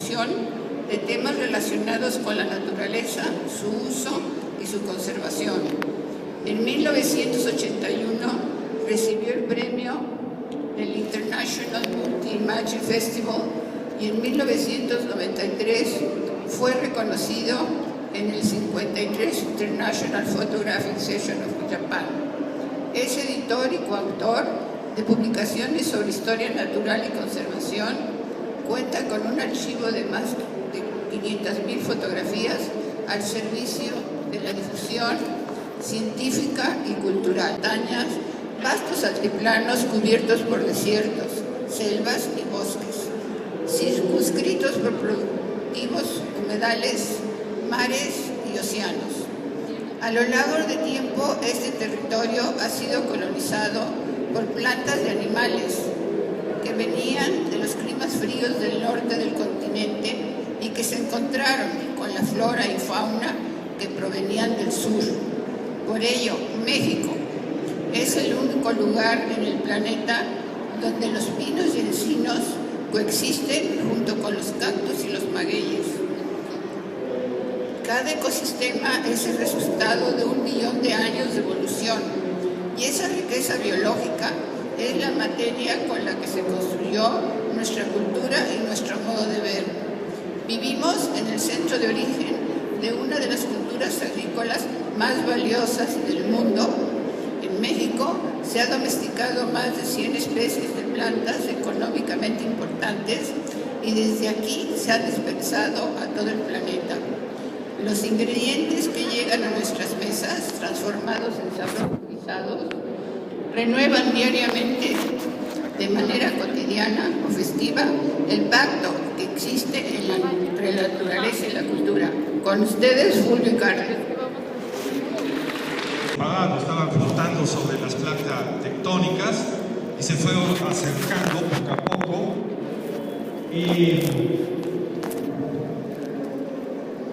difusión de temas relacionados con la naturaleza, su uso y su conservación. En 1981 recibió el premio del International Multi-Imaging Festival y en 1993 fue reconocido en el 53 International Photographic Session of Japan. Es editor y coautor de publicaciones sobre historia natural y conservación. Cuenta con un archivo de más de 500.000 fotografías al servicio de la difusión científica y cultural. Montañas, vastos altiplanos cubiertos por desiertos, selvas y bosques, circunscritos por productivos humedales, mares y océanos. A lo largo del tiempo, este territorio ha sido colonizado por plantas y animales que venían de los climas fríos del norte del continente y que se encontraron con la flora y fauna que provenían del sur. Por ello, México es el único lugar en el planeta donde los pinos y encinos coexisten junto con los cactus y los magueyes. Cada ecosistema es el resultado de 1 millón de años de evolución y esa riqueza biológica es la materia con la que se construyó nuestra cultura y nuestro modo de ver. Vivimos en el centro de origen de una de las culturas agrícolas más valiosas del mundo. En México se ha domesticado más de 100 especies de plantas económicamente importantes y desde aquí se ha dispersado a todo el planeta. Los ingredientes que llegan a nuestras mesas, transformados en sabrosos guisados, renuevan diariamente, de manera cotidiana o festiva, el pacto que existe entre la naturaleza y la cultura. Con ustedes, Fulvio Cárdenas. Estaban flotando sobre las placas tectónicas y se fueron acercando poco a poco. Y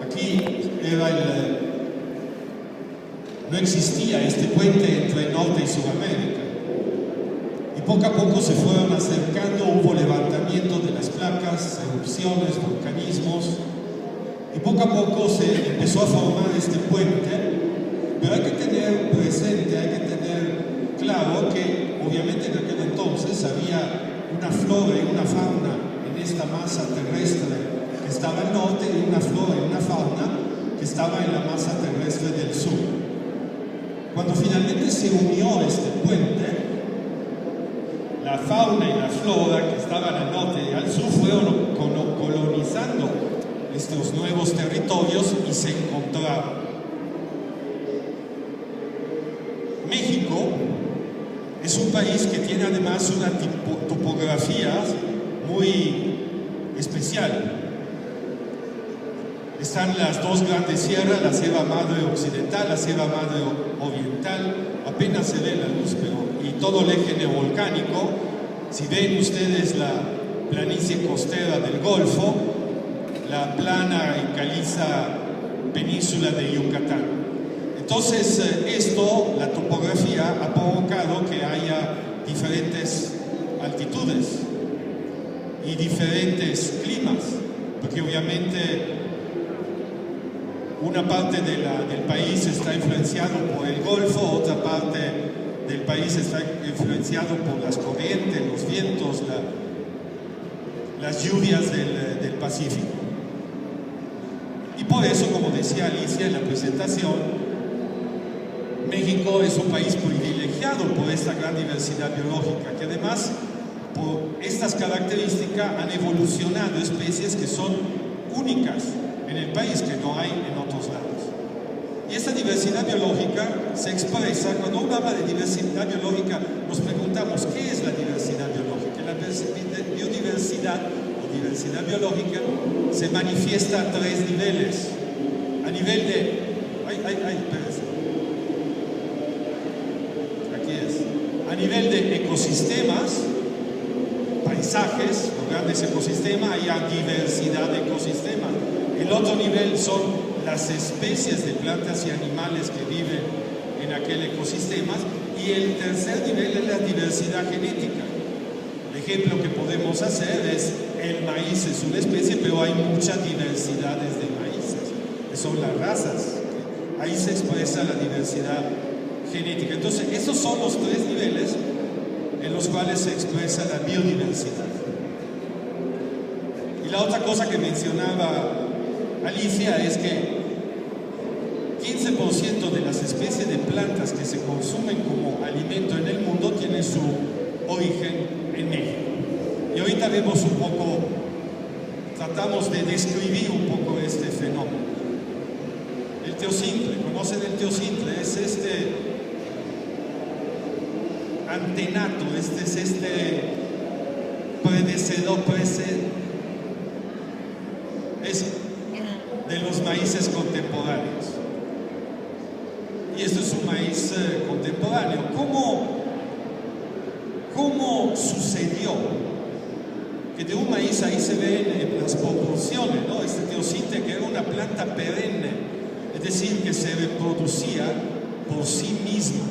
aquí no existía este puente entre Norte y Sudamérica. Y poco a poco se fueron acercando, hubo levantamiento de las placas, erupciones, volcanismos, y poco a poco se empezó a formar este puente. Pero hay que tener presente, hay que tener claro que obviamente en aquel entonces había una flora y una fauna en esta masa terrestre que estaba al norte y una flora y una fauna que estaba en la masa terrestre del sur. Cuando finalmente se unió este puente, la fauna y la flora que estaban al norte y al sur fueron colonizando estos nuevos territorios y se encontraron. México es un país que tiene además una topografía muy especial. Están las dos grandes sierras, la Sierra Madre Occidental, la Sierra Madre Oriental, apenas se ve la luz, y todo el eje neovolcánico. Si ven ustedes la planicie costera del Golfo, la plana y caliza península de Yucatán. Entonces, la topografía ha provocado que haya diferentes altitudes y diferentes climas, porque obviamente una parte del país está influenciado por el Golfo, otra parte del país está influenciado por las corrientes, los vientos, las lluvias del Pacífico. Y por eso, como decía Alicia en la presentación, México es un país privilegiado por esta gran diversidad biológica, que además, por estas características, han evolucionado especies que son únicas en el país, que no hay en otros lados. Y esta diversidad biológica se expresa, cuando uno habla de diversidad biológica, nos preguntamos, ¿qué es la diversidad biológica? La biodiversidad o diversidad biológica se manifiesta a 3 niveles. A nivel de... A nivel de ecosistemas, paisajes, los grandes ecosistemas, hay diversidad de ecosistemas. El otro nivel son las especies de plantas y animales que viven en aquel ecosistema. Y el tercer nivel es la diversidad genética. El ejemplo que podemos hacer es el maíz es una especie, pero hay muchas diversidades de maíces, que son las razas. Ahí se expresa la diversidad genética. Entonces, esos son los tres niveles en los cuales se expresa la biodiversidad. Y la otra cosa que mencionaba Alicia es que 15% de las especies de plantas que se consumen como alimento en el mundo tienen su origen en México. Y ahorita vemos un poco, tratamos de describir un poco este fenómeno. El teocintle, ¿conocen el teocintle? Es este antenato, es predecedor, es de los maíces contemporáneos. Y esto es un maíz contemporáneo. ¿Cómo sucedió que de un maíz ahí se ven las proporciones, ¿no? Este teocintle, que era una planta perenne, es decir, que se reproducía por sí misma,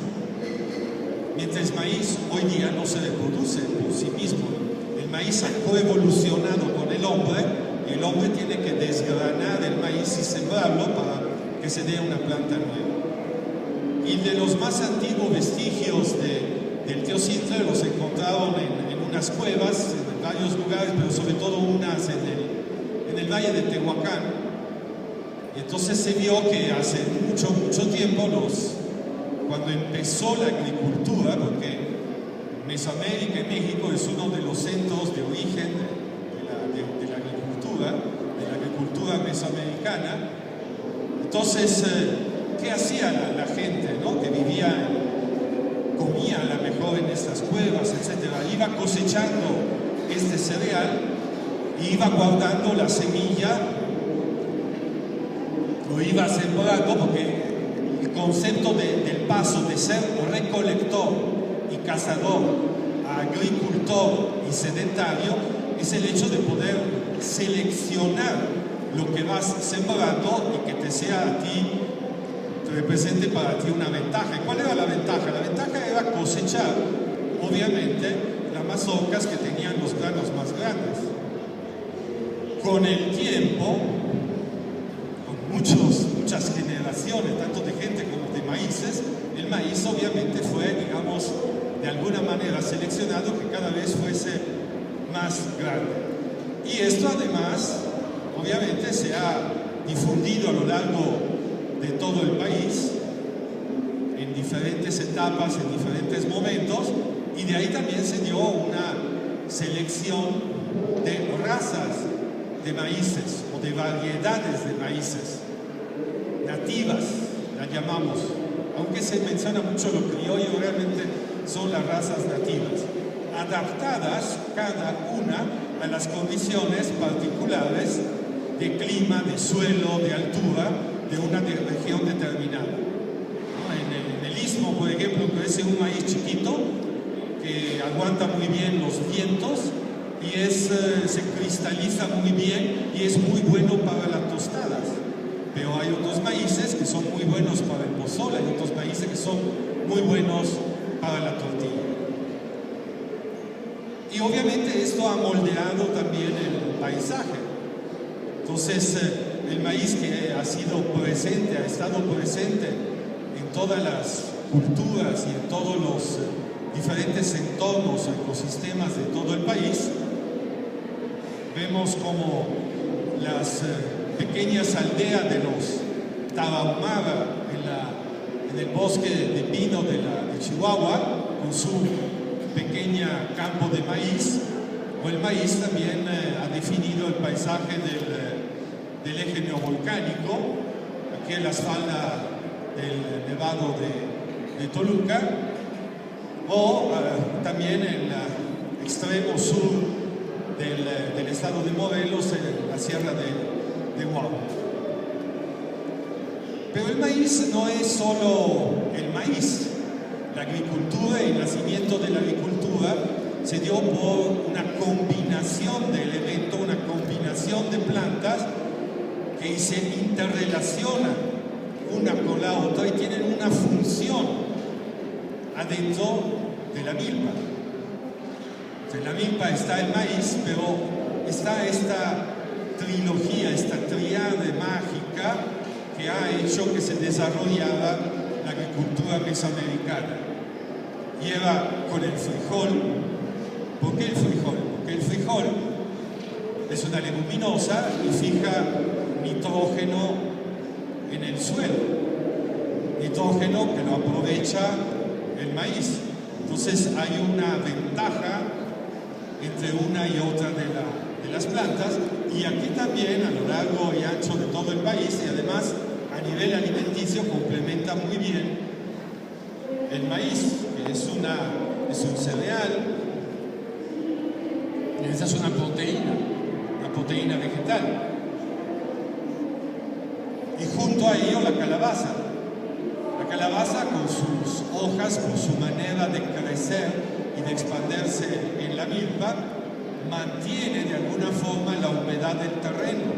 mientras el maíz hoy día no se reproduce por sí mismo. El maíz ha coevolucionado con el hombre, y el hombre tiene que desgranar el maíz y sembrarlo para que se dé una planta nueva. Y de los más antiguos vestigios del teocintle los encontraron en unas cuevas, en varios lugares, pero sobre todo unas en el valle de Tehuacán. Y entonces se vio que hace mucho tiempo, cuando empezó la agricultura, porque Mesoamérica y México es uno de los centros de origen de la agricultura mesoamericana. Entonces, ¿qué hacía la gente, ¿no? Que vivía, comía a lo mejor en estas cuevas, etcétera? Iba cosechando este cereal y iba guardando la semilla, lo iba sembrando, porque el concepto del paso de ser recolector y cazador a agricultor y sedentario es el hecho de poder seleccionar lo que vas sembrando y que te sea a ti, te represente para ti una ventaja. ¿Y cuál era la ventaja? La ventaja era cosechar, obviamente, las mazorcas que tenían los granos más grandes. Con el tiempo, con muchas generaciones, tanto de gente como de maíces, el maíz obviamente fue, digamos, de alguna manera seleccionado que cada vez fuese más grande. Y esto además, obviamente, se ha difundido a lo largo de todo el país, en diferentes etapas, en diferentes momentos, y de ahí también se dio una selección de razas de maíces o de variedades de maíces nativas, las llamamos, aunque se menciona mucho lo criollo, realmente son las razas nativas, adaptadas cada una a las condiciones particulares de clima, de suelo, de altura de una región determinada. ¿No? En el istmo, por ejemplo, crece un maíz chiquito que aguanta muy bien los vientos y se cristaliza muy bien y es muy bueno para las tostadas. Pero hay otros maíces que son muy buenos para el pozole, hay otros maíces que son muy buenos para la tortilla. Y obviamente esto ha moldeado también el paisaje. Entonces, el maíz que ha estado presente en todas las culturas y en todos los diferentes entornos, ecosistemas de todo el país, vemos como las pequeñas aldeas de los Tarahumara en el bosque de pino de Chihuahua, con su pequeña campo de maíz, o el maíz también ha definido el paisaje del eje neovolcánico, aquí en las faldas del Nevado de Toluca, o también en el extremo sur del estado de Morelos, en la sierra de Oaxaca. Pero el maíz no es solo el maíz. La agricultura y el nacimiento de la agricultura se dio por una combinación de elementos, una combinación de plantas que se interrelacionan una con la otra y tienen una función adentro de la milpa. En la milpa está el maíz, pero está esta trilogía, esta tríade mágica que ha hecho que se desarrollara la agricultura mesoamericana. Lleva con el frijol. ¿Por qué el frijol? Porque el frijol es una leguminosa y fija nitrógeno en el suelo. Nitrógeno que lo aprovecha el maíz. Entonces hay una ventaja entre una y otra de las plantas, y aquí también a lo largo y ancho de todo el país, y además a nivel alimenticio complementa muy bien el maíz, que es un cereal, y esa es una proteína vegetal. Y junto a ello la calabaza. La calabaza con sus hojas, con su manera de crecer y de expandirse en la milpa, mantiene de alguna forma la humedad del terreno.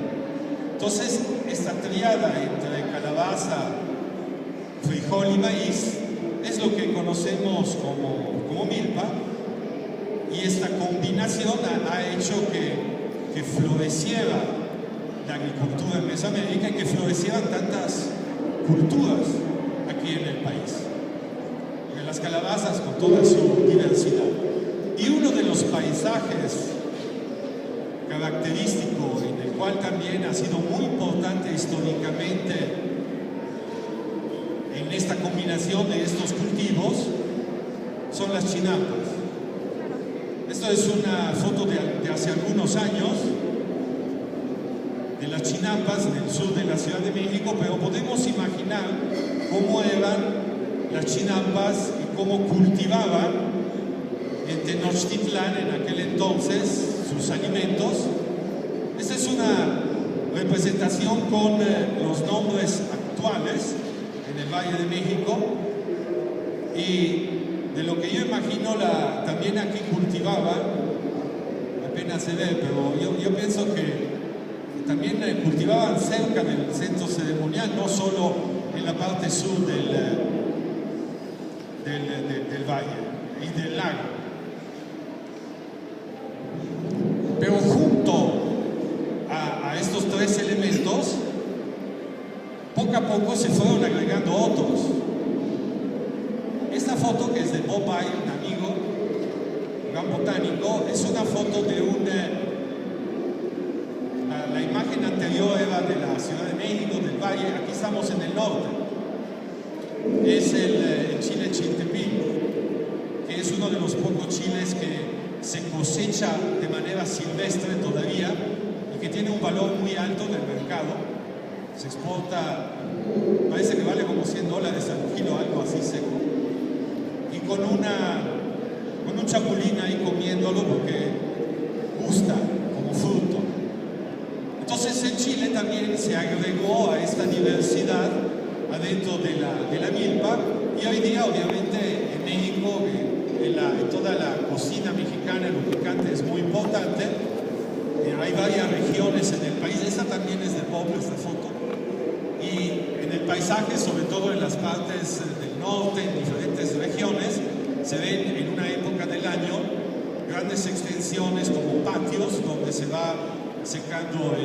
Entonces, esta triada entre calabaza, frijol y maíz es lo que conocemos como milpa, y esta combinación ha hecho que floreciera la agricultura en Mesoamérica y que florecieran tantas culturas aquí en el país. Las calabazas con toda su diversidad. Y uno de los paisajes característicos, en el cual también ha sido muy importante históricamente en esta combinación de estos cultivos, son las chinampas. Esto es una foto de hace algunos años de las chinampas en el sur de la Ciudad de México, pero podemos imaginar cómo eran las chinampas y cómo cultivaban en Tenochtitlán en aquel entonces sus alimentos. Esta es una representación con los nombres actuales en el Valle de México, y de lo que yo imagino también aquí cultivaban, apenas se ve, pero yo pienso que también cultivaban cerca del centro ceremonial, no solo en la parte sur del valle y del lago. Pero junto a estos tres elementos, poco a poco se fueron agregando otros. Esta foto, que es de Bob Bay, un amigo, un gran botánico, es una foto de la imagen anterior era de la Ciudad de México, del valle. Aquí estamos en el norte. Es el chile chiltepín, que es uno de los pocos chiles que se cosecha de manera silvestre todavía y que tiene un valor muy alto en el mercado. Se exporta, parece que vale como $100 al kilo, algo así seco, y con un chapulín ahí comiéndolo porque gusta como fruto. Entonces el chile también se agregó a esta diversidad adentro de la milpa, y hoy día obviamente en México, en toda la cocina mexicana, el picante es muy importante. Hay varias regiones en el país, esta también es de Bob, esta foto, y en el paisaje, sobre todo en las partes del norte, en diferentes regiones, se ven en una época del año grandes extensiones como patios donde se va secando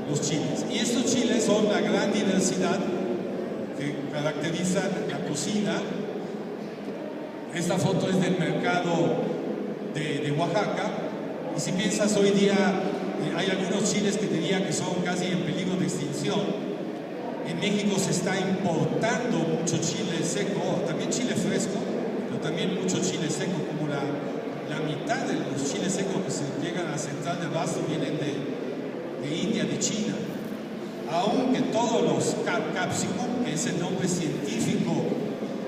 los chiles. Y estos chiles son la gran diversidad que caracterizan la cocina. Esta foto es del mercado de Oaxaca, y si piensas hoy día, hay algunos chiles que diría que son casi en peligro de extinción. En México se está importando mucho chile seco, también chile fresco, pero también mucho chile seco, como la mitad de los chiles secos que se llegan a Central de Abasto vienen de India, de China. Aunque todos los capsicum, que es el nombre científico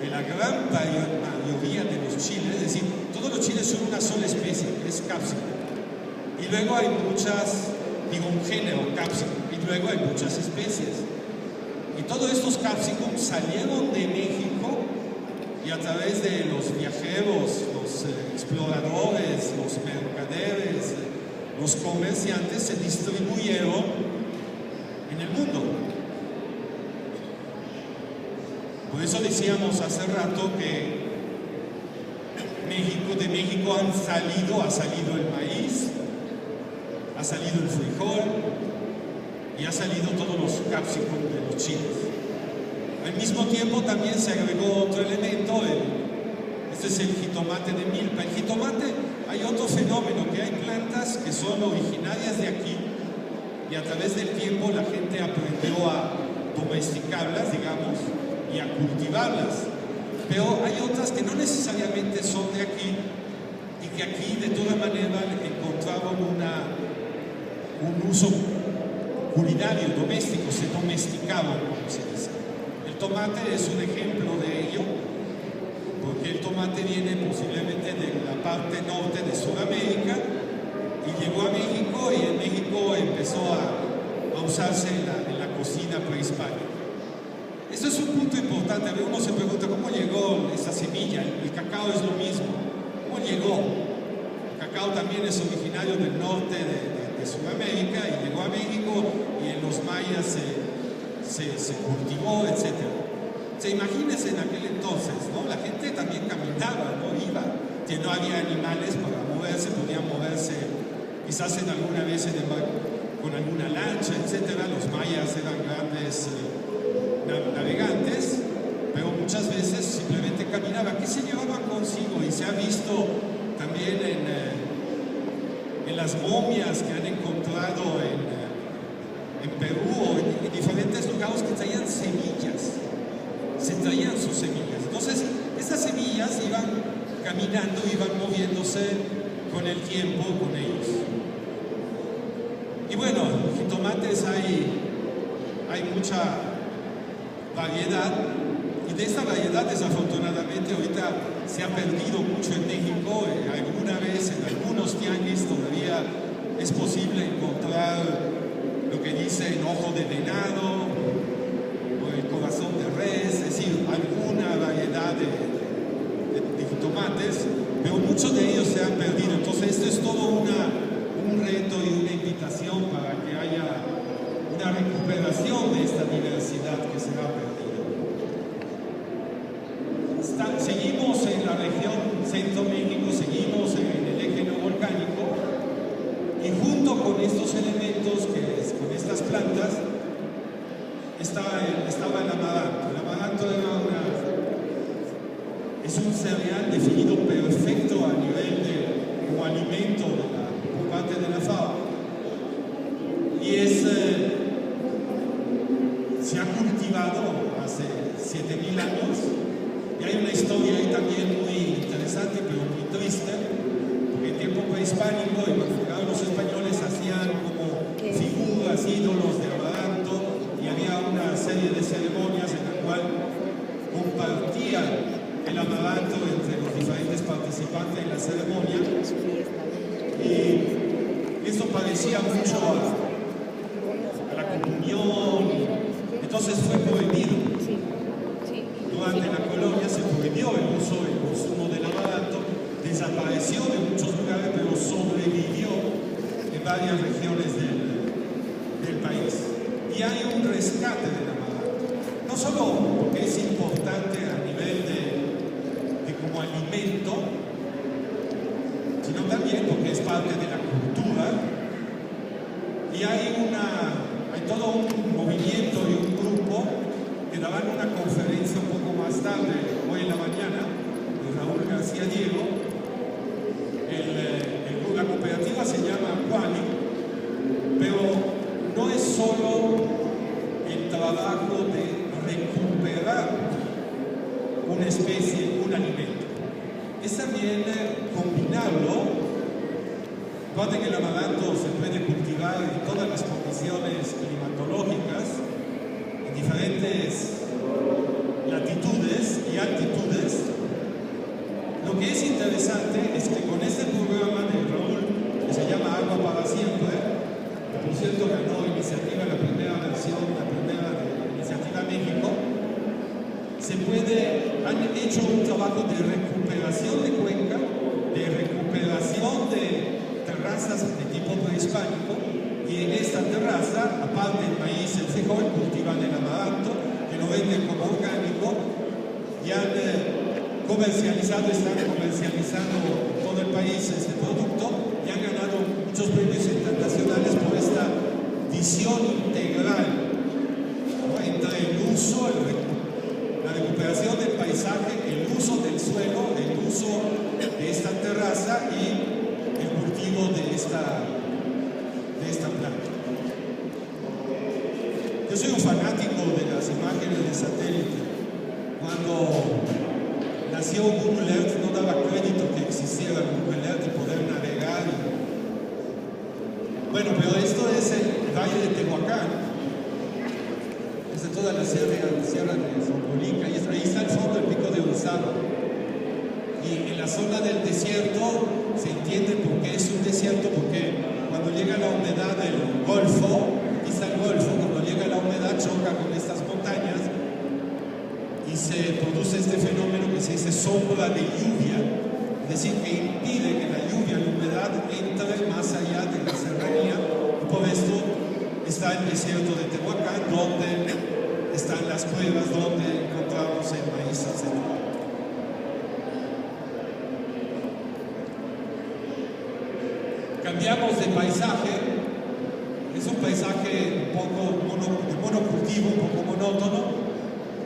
de la gran mayoría de los chiles, es decir, todos los chiles son una sola especie, que es capsicum. Y luego hay un género capsicum, y luego hay muchas especies. Y todos estos capsicum salieron de México, y a través de los viajeros, los exploradores, los mercaderes, los comerciantes, se distribuyeron en el mundo. Por eso decíamos hace rato que de México ha salido el maíz, ha salido el frijol y ha salido todos los capsicum de los chiles. Al mismo tiempo también se agregó otro elemento, este es el jitomate de milpa. El jitomate, hay otro fenómeno, que hay plantas que son originarias de aquí y a través del tiempo la gente aprendió a domesticarlas, digamos, y a cultivarlas. Pero hay otras que no necesariamente son de aquí y que aquí de toda manera encontraron un uso culinario, doméstico, se domesticaban, como se dice. El tomate es un ejemplo de ello, porque el tomate viene posiblemente de la parte norte de Sudamérica y llegó a México, y en México empezó a usarse en la cocina prehispánica. Esto es un punto importante. Uno se pregunta cómo llegó esa semilla. El cacao es lo mismo. ¿Cómo llegó? El cacao también es originario del norte de Sudamérica y llegó a México, y en los mayas se cultivó, etc. Imagínense en aquel entonces, ¿no? La gente también caminaba, no iba, que no había animales para moverse, podían moverse quizás en alguna vez con alguna lancha, etc. Los mayas eran grandes navegantes, pero muchas veces simplemente caminaban. ¿Qué se llevaban consigo? Y se ha visto también en las momias que han encontrado en Perú o en diferentes lugares, que traían semillas. Se traían sus semillas. Entonces, esas semillas iban caminando, iban moviéndose con el tiempo con ellos. Y bueno, jitomates hay mucha variedad, y de esta variedad desafortunadamente ahorita se ha perdido mucho en México. Alguna vez en algunos tianguis todavía es posible encontrar lo que dicen ojo de venado o el corazón de res, es decir, alguna variedad de jitomates, pero muchos de ellos se han perdido. Entonces esto es todo un reto y una invitación para que haya una recuperación de esta diversidad que se ha perdido. Seguimos en la región Centro México, seguimos en el eje neovolcánico, y junto con estos elementos, con estas plantas, estaba el amaranto. El amaranto es un cereal definido perfecto a nivel como alimento por parte de la FAO, y se ha cultivado hace 7.000 años, y hay una historia ahí también muy interesante, pero muy triste, porque en tiempo prehispánico, y cuando llegaron los españoles, hacían como figuras, ídolos de amaranto, y había una serie de ceremonias en la cual compartían el amaranto entre los diferentes participantes en la ceremonia, y esto parecía mucho a la comunión. Entonces fue prohibido. Durante la colonia se prohibió el consumo del amaranto, desapareció de muchos lugares, pero sobrevivió en varias regiones del país. Y hay un rescate del amaranto, no solo porque es importante a nivel de como alimento, sino también porque es parte de la cultura, y hay todo un movimiento y un grupo que daban una conferencia un poco más tarde, hoy en la mañana, de Raúl García Diego. La cooperativa se llama Quali, pero no es solo el trabajo de recuperar una especie, un alimento, es también combinarlo. Recuerden que el amaranto se puede cultivar en todas las condiciones climatológicas, en diferentes latitudes y altitudes. Lo que es interesante es que con este programa de Raúl, que se llama Agua para Siempre, que por cierto ganó iniciativa, la primera versión, la primera de Iniciativa México, han hecho un trabajo de recuperación de cuenca, de recuperación de terrazas de tipo prehispánico, y en esta terraza, aparte del maíz, el frijol, cultivan el amaranto, que lo venden como orgánico, y están comercializando en todo el país este producto, y han ganado muchos premios internacionales visión integral, ¿no? Entre el uso, la recuperación del paisaje, el uso del suelo, el uso de esta terraza y el cultivo de esta planta. Yo soy un fanático de las imágenes de satélite. Cuando nació Google Earth no daba crédito que existiera Google Earth y poder navegar. Bueno, pero esto es el Valle de Tehuacán, es de toda la sierra de Xochimilco, y ahí está el fondo del Pico de Orizaba. Y en la zona del desierto se entiende por qué es un desierto, porque cuando llega la humedad del Golfo, aquí está el Golfo, cuando llega la humedad choca con estas montañas y se produce este fenómeno que se dice sombra de lluvia, es decir, que impide que la lluvia, la humedad entre más allá de la serranía, y por esto está el desierto de Tehuacán, donde están las cuevas, donde encontramos el maíz ancestral. Cambiamos de paisaje, es un paisaje un poco de monocultivo, un poco monótono,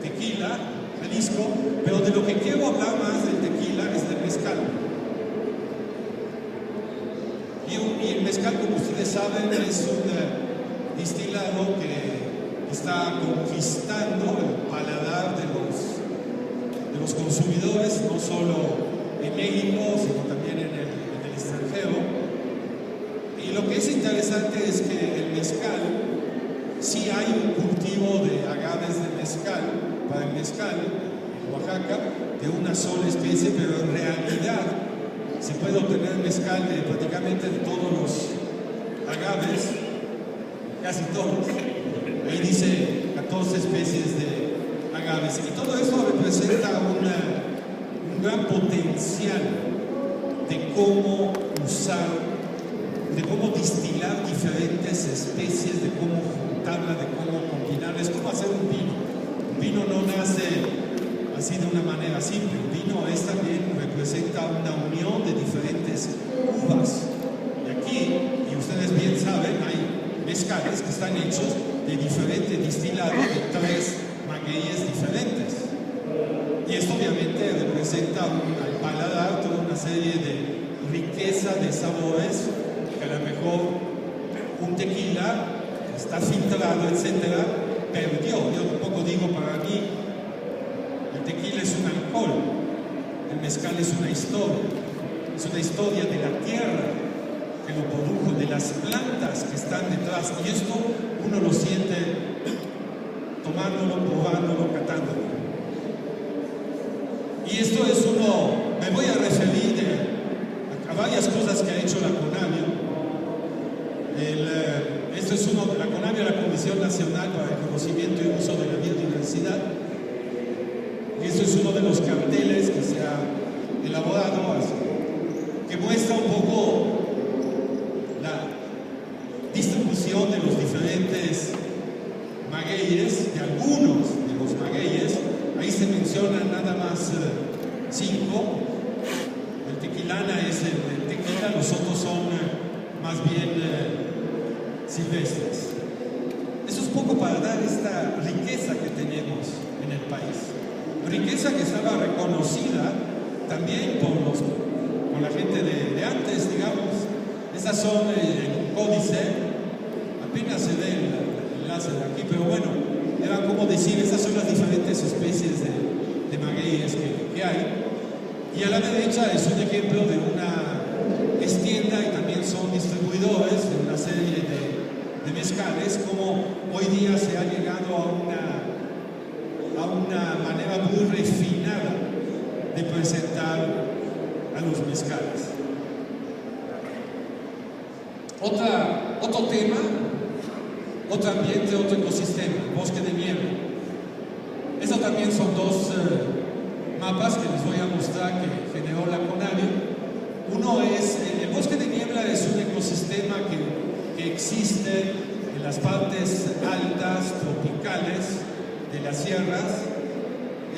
Tequila, Jalisco, pero de lo que quiero hablar más del tequila es del mezcal. Y el mezcal, como ustedes saben, es un destilado que está conquistando el paladar de los consumidores, no solo en México, sino también en el extranjero. Y lo que es interesante es que el mezcal, sí hay un cultivo de agaves de mezcal, para el mezcal, en Oaxaca, de una sola especie, pero en realidad se puede obtener mezcal de prácticamente de todos los agaves, casi todos. Ahí dice 14 especies de agaves. Y todo eso representa un gran potencial de cómo usar, de cómo distilar diferentes especies, de cómo juntarlas, de cómo combinarlas, cómo hacer un vino. Un vino no nace así de una manera simple. Un vino también representa una unión de diferentes uvas. Y aquí, y ustedes bien saben, hay mezcales que están hechos de diferentes distilados de 3 magueyes diferentes. Y esto obviamente representa al paladar toda una serie de riqueza de sabores que a lo mejor un tequila está filtrado, etcétera, perdió. Yo un poco digo, para mí el tequila es un alcohol, el mezcal es una historia de la tierra que lo produjo, de las plantas que están detrás, y esto uno lo siente tomándolo, probándolo, catándolo. Y esto es me voy a referir a varias cosas que ha hecho la CONABIO. Esto es la CONABIO, la Comisión Nacional para el Conocimiento y Uso de la Biodiversidad. Y esto es uno de los carteles que se ha elaborado, que muestra un poco la distribución de los diferentes magueyes, de algunos de los magueyes. Ahí se mencionan nada más 5. El tequilana es el tequila, los otros son más bien silvestres. Eso es poco para dar esta riqueza que tenemos en el país. Riqueza que estaba reconocida también por la gente de antes, digamos. Esas son en un códice, apenas se ve el enlace de aquí, pero bueno, era como decir, esas son las diferentes especies de magueyes que hay. Y a la derecha es un ejemplo de una tienda, y también son distribuidores de una serie de mezcales, como hoy día se ha llegado a una manera muy refinada de presentar a los mezcales. Otro tema, otro ambiente, otro ecosistema, bosque de niebla. Eso también son 2 mapas que les voy a mostrar que generó la CONABIO. Uno es, el bosque de niebla es un ecosistema que existe en las partes altas, tropicales de las sierras.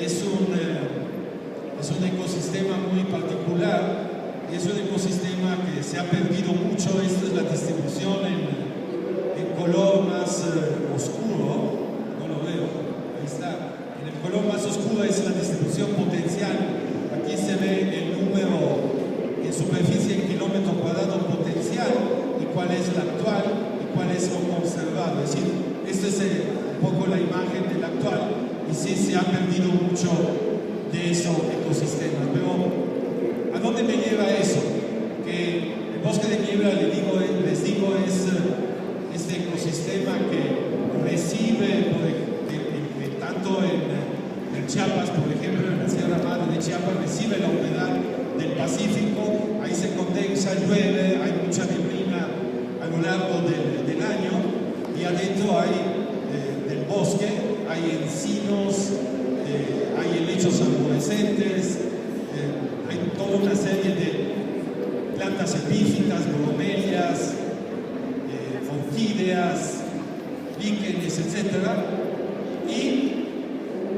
Es un ecosistema muy particular, es un ecosistema que se ha perdido mucho. Esta es la distribución en color oscuro, no lo veo, ahí está. En el color más oscuro es la distribución potencial. Aquí se ve el número en superficie en kilómetro cuadrado potencial y cuál es la actual y cuál es lo conservado. Es decir, esta es un poco la imagen del actual y sí se ha perdido mucho de esos ecosistemas. Pero ¿a dónde me lleva eso? Que el bosque de niebla, les digo, es este ecosistema que recibe, tanto en Chiapas, por ejemplo, en la Sierra Madre de Chiapas, recibe la humedad del Pacífico, ahí se condensa, llueve, hay mucha neblina a lo largo del año, y adentro del bosque hay encinos, hay helechos arborescentes, hay toda una serie de plantas epífitas, bromelias, orquídeas, líquenes, etc. Y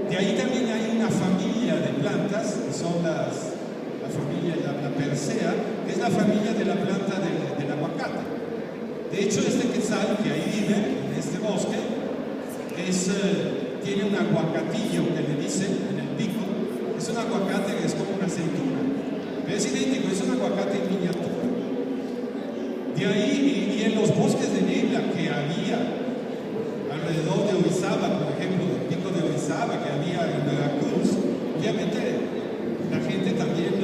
de ahí también hay una familia de plantas, que son la familia, la Persea, que es la familia de la planta del aguacate. De hecho, este quetzal que ahí vive, en este bosque, tiene un aguacatillo que le dicen en el pico. Es un aguacate que es como una aceituna, pero es idéntico, es un aguacate en miniatura. De ahí, y en los bosques de niebla que había alrededor de Orizaba, por ejemplo, el pico de Orizaba que había en Veracruz, obviamente la gente también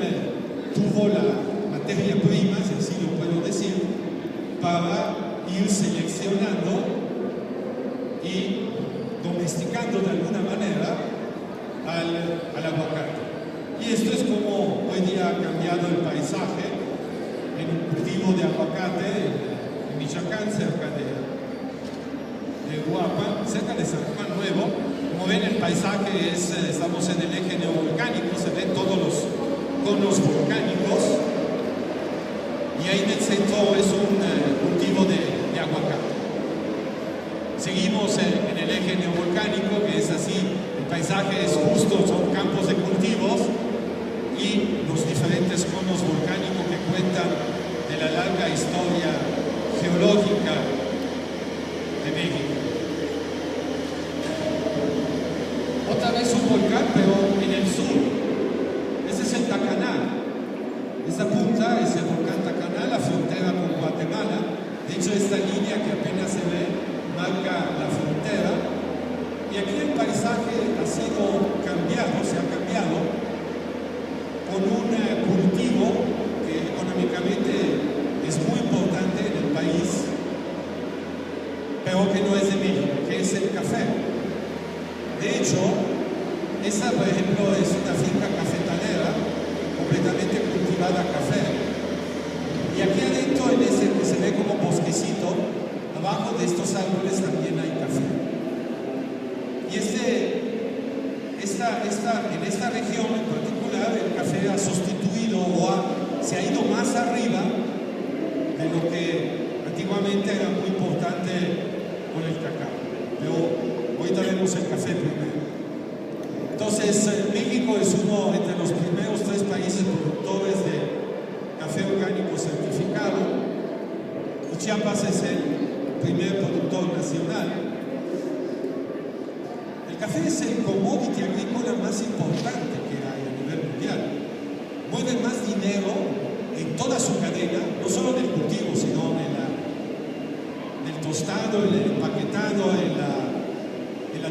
tuvo la materia prima, si así lo puedo decir, para ir seleccionando y domesticando de alguna manera al aguacate. Y esto es como hoy día ha cambiado el paisaje en un cultivo de aguacate en Michoacán, cerca de Uruapan, cerca de San Juan Nuevo. Como ven, el paisaje estamos en el eje neovolcánico, se ven todos los conos volcánicos, y ahí en el centro es un cultivo de aguacate. Seguimos en el eje neovolcánico, que es así, el paisaje es justo, son campos de cultivos y los diferentes conos volcánicos que cuentan de la larga historia geológica de México. Otra vez un volcán, pero en el sur. Este es el Tacaná. Esta punta es el volcán Tacaná, la frontera con Guatemala. De hecho, esta línea que apenas se ve marca la frontera. Y aquí el paisaje ha sido cambiado, se ha cambiado con un cultivo que económicamente es muy importante en el país, pero que no es de México, que es el café. De hecho, esa, por ejemplo, es una finca cafetalera completamente cultivada café. Y aquí adentro, en ese que se ve como bosquecito, abajo de estos árboles también hay café. Y en esta región en particular, el café ha sustituido se ha ido más arriba de lo que antiguamente era muy importante con el cacao. Pero ahorita vemos el café primero. Entonces, México es uno entre los primeros 3 países productores de café orgánico certificado, y Chiapas es el primer productor nacional. El café es el commodity agrícola más importante que hay a nivel mundial. Mueve más dinero en toda su cadena, no solo en el cultivo, sino en el tostado, en el empaquetado, en la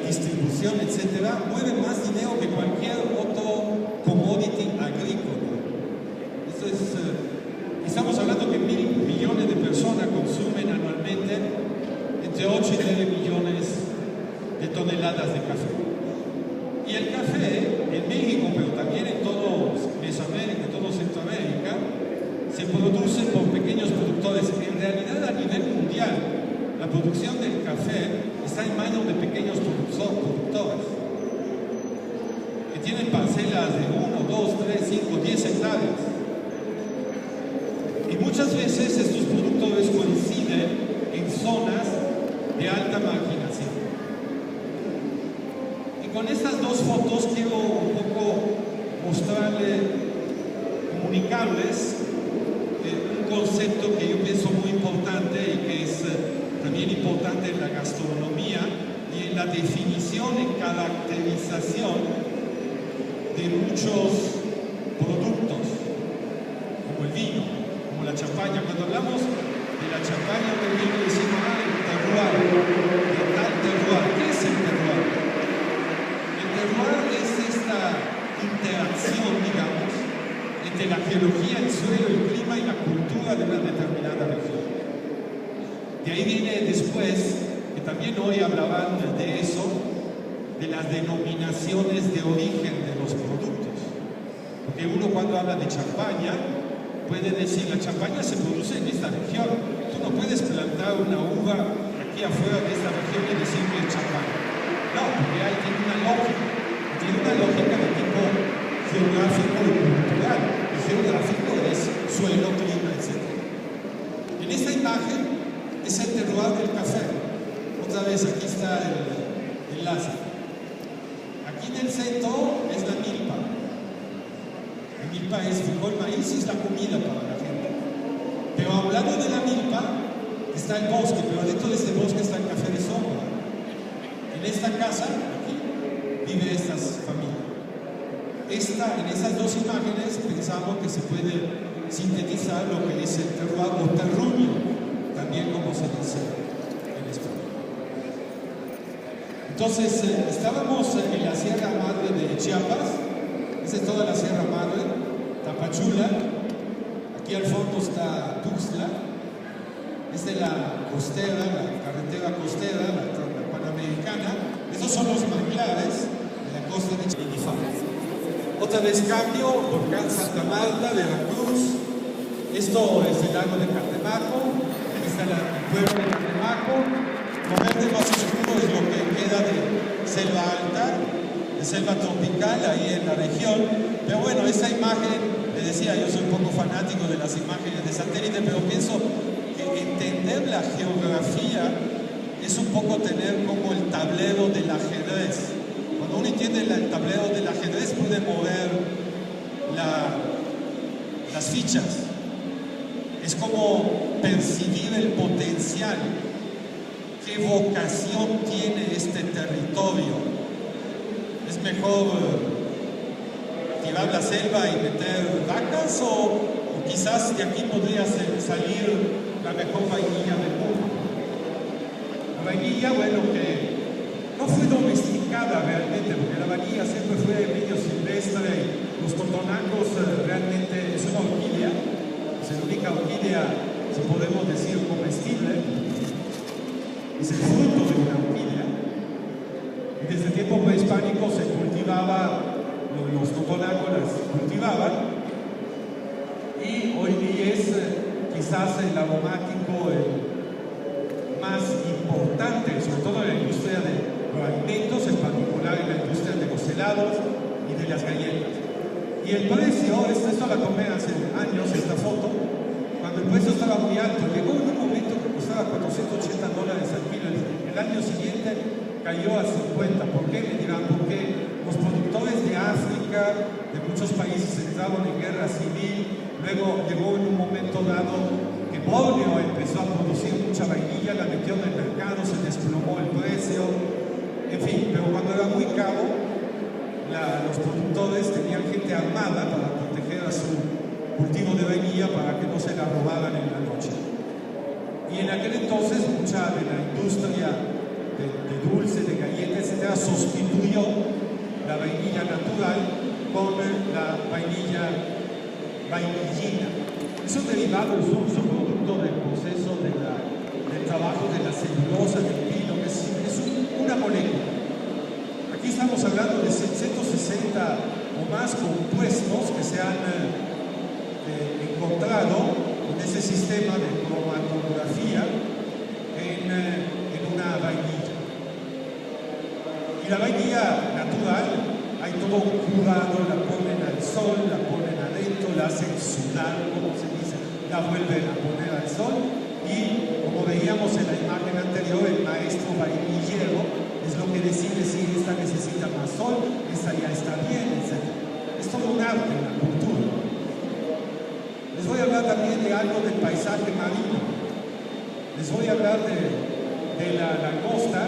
distribución, etcétera. Mueve más dinero que cualquier otro commodity agrícola. Eso es, estamos hablando que 1.000 millones de personas consumen anualmente entre 8 y 9 millones de toneladas de café. Y el café en México, pero también en todo Mesoamérica, en todo Centroamérica, se produce por pequeños productores. En realidad, a nivel mundial, la producción del café está en manos de pequeños productores que tienen parcelas de 1, 2, 3, 5, 10 hectáreas. Y muchas veces estos productores coinciden en zonas de alta marginación. Y con estas 2 fotos quiero un poco comunicarles un concepto que yo pienso muy importante y que es también importante en la gastronomía. gastronomía y en la definición y caracterización de muchos productos, como el vino, como la champaña. Cuando hablamos de la champaña o del vino, decimos, el terroir, de tal terroir. ¿Qué es el terroir? El terroir es esta interacción, digamos, entre la geología, el suelo, el clima y la cultura de una determinada región. De ahí viene después, que también hoy hablaban de eso, de las denominaciones de origen de los productos. Porque uno cuando habla de champaña, puede decir, la champaña se produce en esta región. Tú no puedes plantar una uva aquí afuera de esta región y decir que es champaña. No, porque ahí tiene una lógica. Tiene una lógica de tipo geográfico y cultural. El geográfico es suelo, clima, etc. En esta imagen es el terroir del café. Otra vez, aquí está el enlace. Aquí en el centro es la milpa. La milpa es frijol, maíz y es la comida para la gente. Pero hablando de la milpa, está el bosque, pero dentro de este bosque está el café de sombra. En esta casa, aquí, vive estas familias. En esas dos imágenes pensamos que se puede sintetizar lo que es el terroir o terruño, también como se dice en español. Entonces, estábamos en la Sierra Madre de Chiapas. Esa es toda la Sierra Madre, Tapachula. Aquí al fondo está Tuxtla. Esta es la costera, la carretera costera, la panamericana. Estos son los manglares de la costa de Chiapas. Otra vez cambio, volcán Santa Marta, Veracruz. Esto es el lago de Catemaco. Aquí está el pueblo de Catemaco. Lo verde más oscuro es lo que queda de selva alta, de selva tropical ahí en la región. Pero bueno, esta imagen, les decía, yo soy un poco fanático de las imágenes de satélite, pero pienso que entender la geografía es un poco tener como el tablero del ajedrez. Cuando uno entiende el tablero del ajedrez puede mover las fichas. Es como percibir el potencial. ¿Qué vocación tiene este territorio? ¿Es mejor tirar la selva y meter vacas o quizás de aquí podría salir la mejor vainilla del mundo? La vainilla, bueno, que no fue domesticada realmente, porque la vainilla siempre fue medio silvestre y los totonacos realmente es una orquídea, es la única orquídea, si podemos decir, comestible. Es el fruto de una orquídea. Y desde el tiempo prehispánico se cultivaba, los totonacos las cultivaban, y hoy día es quizás el aromático más importante, sobre todo en la industria de los alimentos, en particular en la industria de los helados y de las galletas. Y el precio, esto la tomé hace años, esta foto, cuando el precio estaba muy alto, llegó en un momento que costaba $480 al kilo. El año siguiente cayó a 50. ¿Por qué? Me dirán, porque los productores de África, de muchos países, entraron en guerra civil. Luego llegó en un momento dado que Borneo empezó a producir mucha vainilla, la metió en el mercado, se desplomó el precio. En fin, pero cuando era muy caro, los productores tenían gente armada para proteger a su cultivo de vainilla para que no se la robaran en la noche. Y en aquel entonces mucha de la industria de dulce, de galletas, etc., sustituyó la vainilla natural con la vainillina. Es un derivado, es un producto del proceso del trabajo de la celulosa, del pino, es una molécula. Aquí estamos hablando de 760 o más compuestos que se han encontrado en ese sistema de cromatografía en una vainilla. Y la vainilla natural, hay todo un curado, la ponen al sol, la ponen adentro, la hacen sudar, como se dice, la vuelven a poner al sol, y como veíamos en la imagen anterior, el maestro vainillero es lo que decide si esta necesita más sol, esta ya está bien, etc. Es todo un arte, una cultura. Les voy a hablar también de algo del paisaje marino. Les voy a hablar de de la langosta,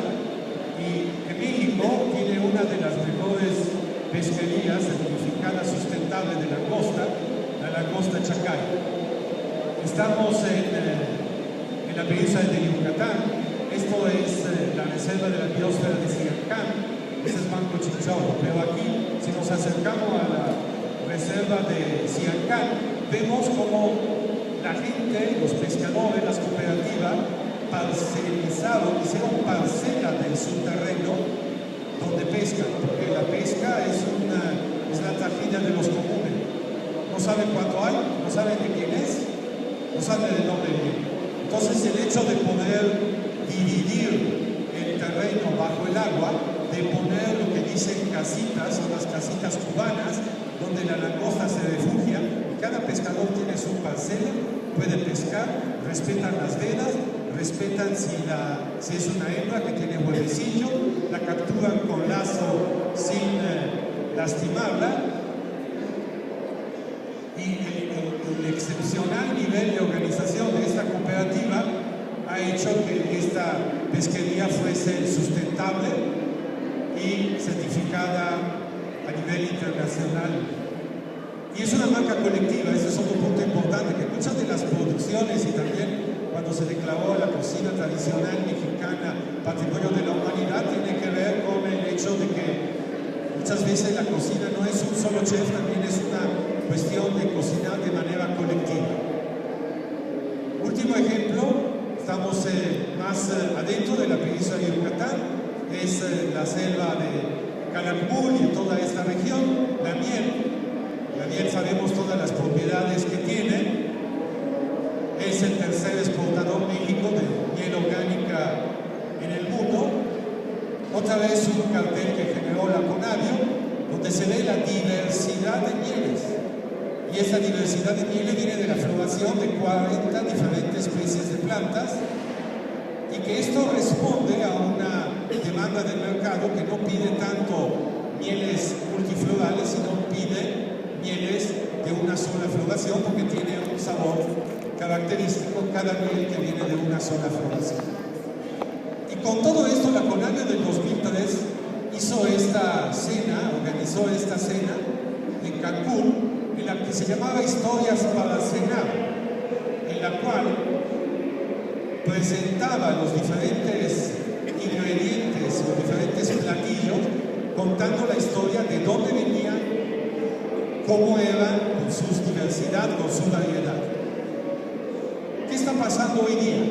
y que México tiene una de las mejores pesquerías certificada sustentable de langosta, la langosta Chacay. Estamos en la península de Yucatán. Esto es la reserva de la biosfera de Siancán. Ese es Banco Chinchorro, pero aquí, si nos acercamos a la reserva de Siancán, vemos como la gente, los pescadores, las cooperativas, hicieron parcela de su terreno donde pescan, porque la pesca es la trajina de los comunes. No saben cuánto hay, no saben de quién es, no saben de dónde viene. Entonces el hecho de poder dividir el terreno bajo el agua, de poner lo que dicen casitas, son las casitas cubanas, donde la langosta se refugia, y cada pescador tiene su parcela, puede pescar, respetan las vedas, respetan si es una hembra que tiene huevecillo, la capturan con lazo sin lastimarla, y el excepcional nivel de organización de esta cooperativa ha hecho que esta pesquería fuese sustentable y certificada a nivel internacional. Y es una marca colectiva. Ese es otro punto importante, que muchas de las producciones, y también cuando se declaró la cocina tradicional mexicana Patrimonio de la Humanidad, tiene que ver con el hecho de que muchas veces la cocina no es un solo chef, también es una cuestión de cocinar de manera colectiva. Último ejemplo, estamos más adentro de la península de Yucatán, es la selva de Calakmul y toda esta región, la miel. La miel, sabemos todas las propiedades que tiene. Es el tercer exportador México de miel orgánica en el mundo. Otra vez un cartel que generó la Conavio, donde se ve la diversidad de mieles. Y esta diversidad de mieles viene de la floración de 40 diferentes especies de plantas, y que esto responde a una demanda del mercado que no pide tanto mieles multiflorales, sino pide mieles de una sola floración, porque tiene un sabor característico cada miel que viene de una sola floración. Y con todo esto, la Conavio del 2003 hizo esta cena, organizó esta cena en Cancún, en la que se llamaba Historias para Cenar, en la cual presentaba los diferentes ingredientes, los diferentes platillos, contando la historia de dónde venían, cómo eran, con su diversidad, con su variedad. ¿Qué está pasando hoy día?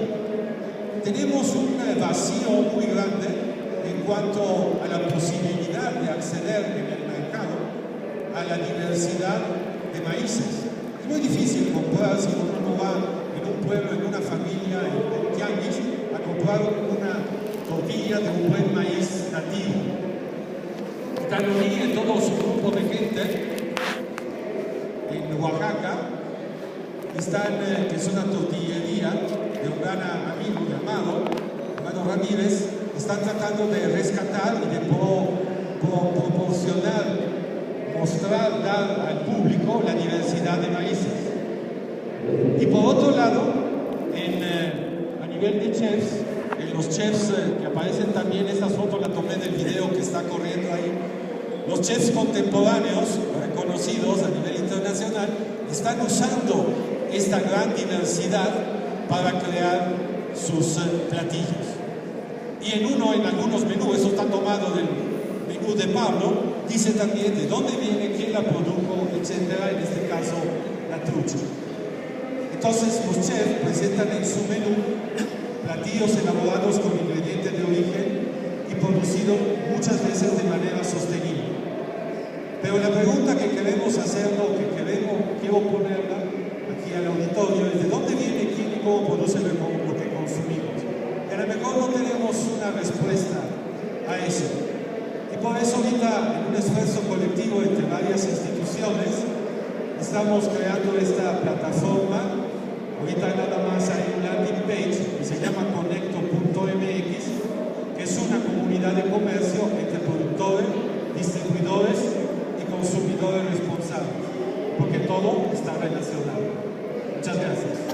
Tenemos un vacío muy grande en cuanto a la posibilidad de acceder en el mercado a la diversidad de maíces. Es muy difícil comprar, si uno no va en un pueblo, en una familia, en tianguis, a comprar una tortilla de un buen maíz nativo. Y también todo su grupo de gente en Oaxaca que es una tortillería de un gran amigo llamado Ramírez, están tratando de rescatar y de proporcionar, mostrar, dar al público la diversidad de maíces. Y por otro lado, a nivel de chefs, los chefs que aparecen también, esta foto la tomé del video que está corriendo ahí, los chefs contemporáneos reconocidos a nivel internacional están usando esta gran diversidad para crear sus platillos. Y en algunos menús, eso está tomado del menú de Pablo, dice también de dónde viene, quién la produjo, etcétera, en este caso la trucha. Entonces los chefs presentan en su menú platillos elaborados con ingredientes de origen y producidos muchas veces de manera sostenible. Pero la pregunta que queremos hacerlo, quiero ponerla aquí al auditorio, es de dónde viene, quién y cómo produce lo que consumimos. Y a lo mejor no tenemos una respuesta a eso. Y por eso ahorita, en un esfuerzo colectivo entre varias instituciones, estamos creando esta plataforma. Ahorita nada más hay un landing page que se llama conecto.mx, que es una comunidad de comercio entre productores, distribuidores y consumidores responsables, porque todo está relacionado. Muchas gracias.